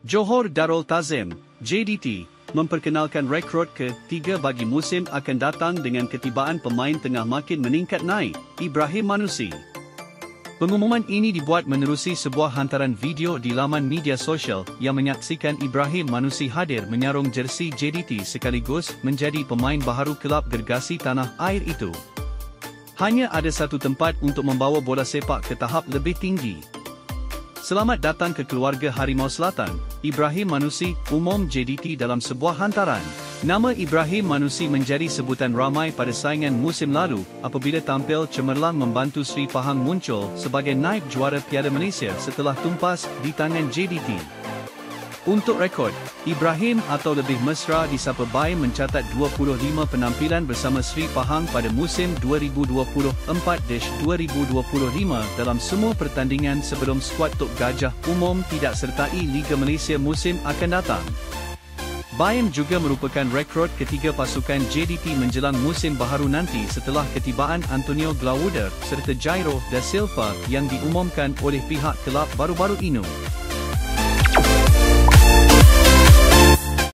Johor Darul Tazim, JDT, memperkenalkan rekrut ke-3 bagi musim akan datang dengan ketibaan pemain tengah makin meningkat naik, Ibrahim Manusi. Pengumuman ini dibuat menerusi sebuah hantaran video di laman media sosial yang menyaksikan Ibrahim Manusi hadir menyarung jersey JDT sekaligus menjadi pemain baharu kelab gergasi tanah air itu. Hanya ada satu tempat untuk membawa bola sepak ke tahap lebih tinggi. Selamat datang ke keluarga Harimau Selatan, Ibrahim Manusi, umum JDT dalam sebuah hantaran. Nama Ibrahim Manusi menjadi sebutan ramai pada saingan musim lalu apabila tampil cemerlang membantu Sri Pahang muncul sebagai naib juara Piala Malaysia setelah tumpas di tangan JDT. Untuk rekod, Ibrahim atau lebih mesra disapa Baim mencatat 25 penampilan bersama Sri Pahang pada musim 2024-2025 dalam semua pertandingan sebelum skuad Tok Gajah umum tidak sertai Liga Malaysia musim akan datang. Baim juga merupakan rekrut ketiga pasukan JDT menjelang musim baharu nanti setelah ketibaan Antonio Glauder serta Jairo da Silva yang diumumkan oleh pihak kelab baru-baru ini.